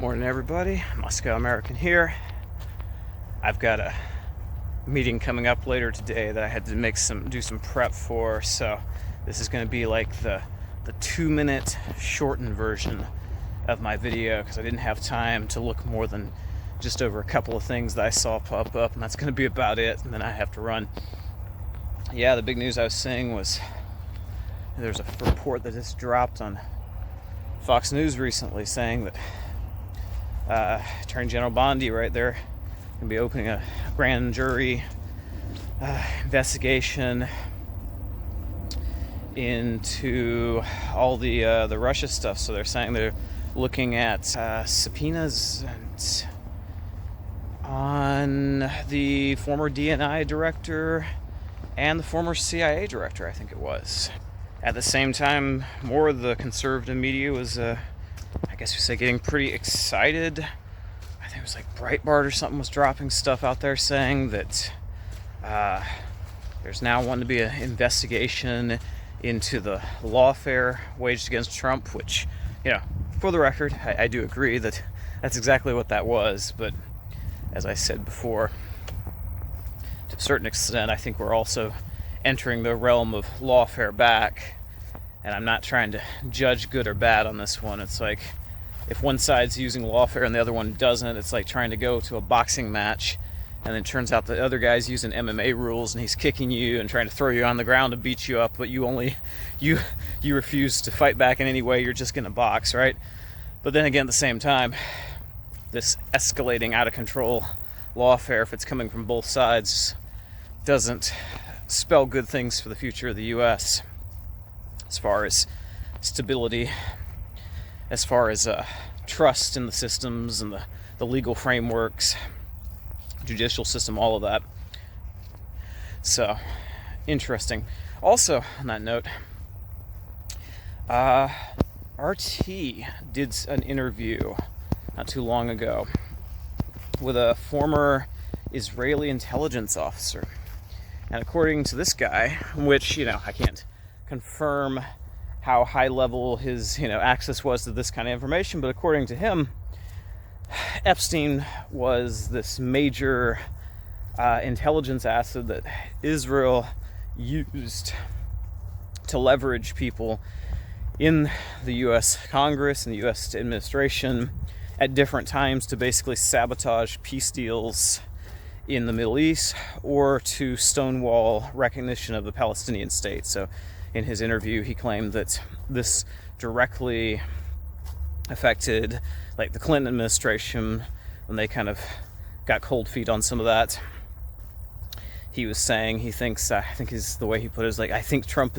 Morning, everybody. Moscow American here. I've got a meeting coming up later today that I had to do some prep for, so this is going to be like the 2-minute shortened version of my video because I didn't have time to look more than just over a couple of things that I saw pop up, and that's going to be about it, and then I have to run. Yeah, the big news I was saying was there's a report that just dropped on Fox News recently saying that Attorney General Bondi right there going to be opening a grand jury investigation into all the Russia stuff. So they're saying they're looking at subpoenas on the former DNI director and the former CIA director, I think it was. At the same time, more of the conservative media was I guess you say getting pretty excited. I think it was like Breitbart or something was dropping stuff out there saying that there's now one to be an investigation into the lawfare waged against Trump, which, for the record, I do agree that that's exactly what that was. But as I said before, to a certain extent, I think we're also entering the realm of lawfare back. And I'm not trying to judge good or bad on this one. It's like if one side's using lawfare and the other one doesn't, it's like trying to go to a boxing match and then it turns out the other guy's using MMA rules and he's kicking you and trying to throw you on the ground to beat you up, but you refuse to fight back in any way. You're just going to box, right? But then again, at the same time, this escalating out of control lawfare, if it's coming from both sides, doesn't spell good things for the future of the U.S. as far as stability, as far as trust in the systems and the legal frameworks, judicial system, all of that. So, interesting. Also, on that note, RT did an interview not too long ago with a former Israeli intelligence officer. And according to this guy, which, I can't confirm how high level his, access was to this kind of information, but according to him, Epstein was this major intelligence asset that Israel used to leverage people in the U.S. Congress and the U.S. administration at different times to basically sabotage peace deals in the Middle East or to stonewall recognition of the Palestinian state. So in his interview, he claimed that this directly affected like the Clinton administration when they kind of got cold feet on some of that. He was saying he thinks, I think the way he put it is like, I think Trump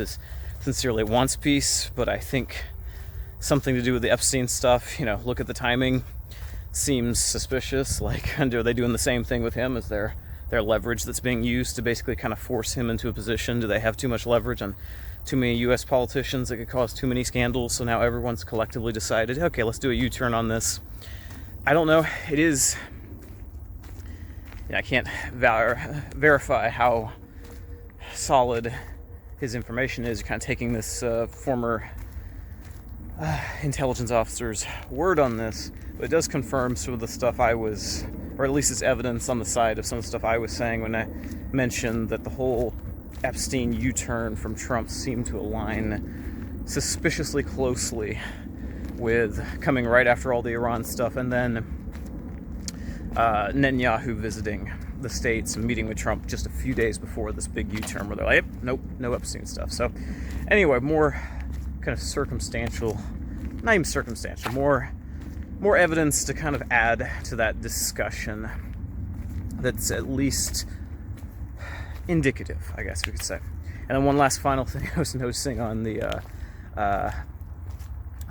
sincerely wants peace, but I think something to do with the Epstein stuff, look at the timing, seems suspicious. Like, are they doing the same thing with him? Is there leverage that's being used to basically kind of force him into a position? Do they have too much leverage on too many U.S. politicians that could cause too many scandals? So now everyone's collectively decided, okay, let's do a U-turn on this. I don't know. It is... I can't verify how solid his information is. You're kind of taking this former intelligence officer's word on this, but it does confirm some of the stuff I was, or at least it's evidence on the side of some of the stuff I was saying when I mentioned that the whole Epstein U-turn from Trump seemed to align suspiciously closely with coming right after all the Iran stuff, and then Netanyahu visiting the States and meeting with Trump just a few days before this big U-turn where they're like, nope, no Epstein stuff. So anyway, more kind of circumstantial, not even circumstantial, more evidence to kind of add to that discussion that's at least indicative, I guess we could say. And then one last final thing I was noticing on the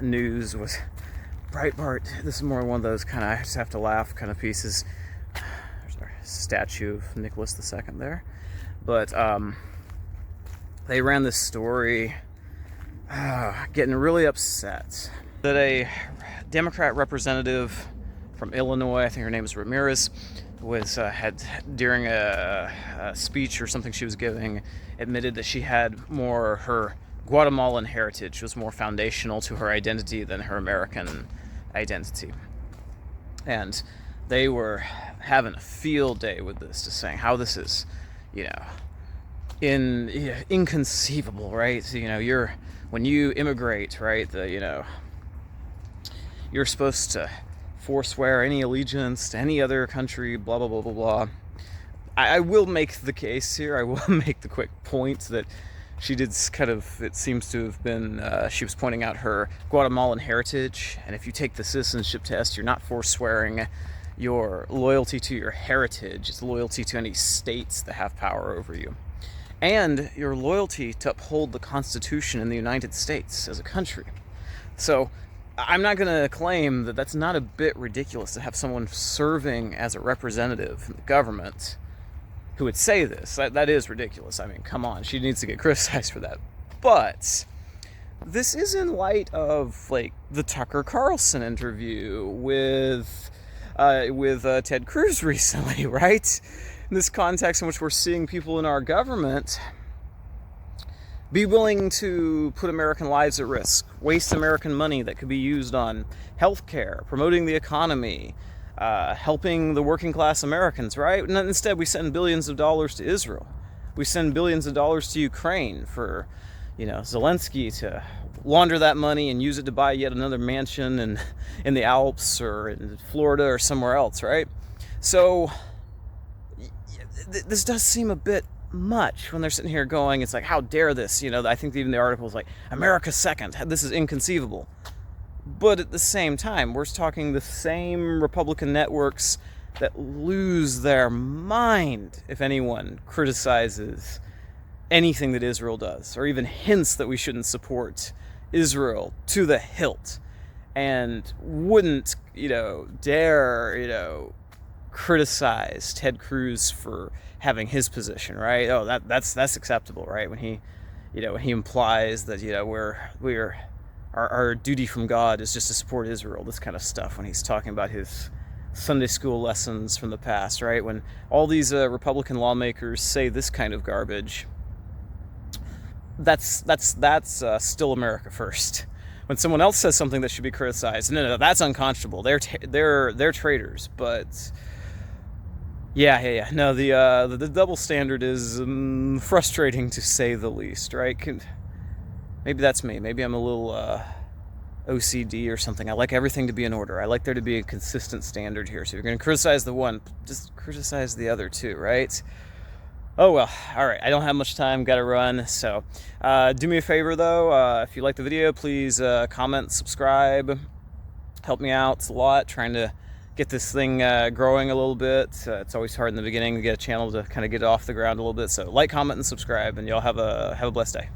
news was Breitbart. This is more one of those kind of I just have to laugh kind of pieces. There's our statue of Nicholas II there. But they ran this story getting really upset that a Democrat representative from Illinois, I think her name is Ramirez, had during a speech or something she was giving, admitted that she had her Guatemalan heritage was more foundational to her identity than her American identity. And they were having a field day with this, just saying how this is, inconceivable, right? So, when you immigrate, right, you're supposed to forswear any allegiance to any other country, blah, blah, blah, blah, blah. I will make the case here, I will make the quick point that she did it seems to have been, she was pointing out her Guatemalan heritage, and if you take the citizenship test, you're not forswearing your loyalty to your heritage, it's loyalty to any states that have power over you. And your loyalty to uphold the Constitution in the United States as a country. So, I'm not going to claim that that's not a bit ridiculous to have someone serving as a representative in the government who would say this. That is ridiculous. I mean, come on, she needs to get criticized for that. But this is in light of, the Tucker Carlson interview with Ted Cruz recently, right? In this context in which we're seeing people in our government be willing to put American lives at risk, waste American money that could be used on healthcare, promoting the economy, helping the working class Americans, right? And instead, we send billions of dollars to Israel. We send billions of dollars to Ukraine for, Zelensky to launder that money and use it to buy yet another mansion in the Alps or in Florida or somewhere else, right? So this does seem a bit much when they're sitting here going, it's like, how dare this? I think even the article is like, America second, this is inconceivable. But at the same time, we're talking the same Republican networks that lose their mind if anyone criticizes anything that Israel does, or even hints that we shouldn't support Israel to the hilt, and wouldn't, dare, criticize Ted Cruz for having his position, right? Oh, that's acceptable, right? When he implies that, our duty from God is just to support Israel, this kind of stuff, when he's talking about his Sunday school lessons from the past, right? When all these Republican lawmakers say this kind of garbage, that's still America first. When someone else says something that should be criticized, no, that's unconscionable. They're traitors. But yeah. No, the double standard is frustrating to say the least, right? Maybe that's me. Maybe I'm a little OCD or something. I like everything to be in order. I like there to be a consistent standard here. So if you're going to criticize the one, just criticize the other too, right? Oh, well, all right. I don't have much time. Got to run. So do me a favor, though. If you like the video, please comment, subscribe. Help me out. It's a lot. Trying to get this thing growing a little bit. It's always hard in the beginning to get a channel to kind of get it off the ground a little bit. So like, comment, and subscribe, and y'all have a blessed day.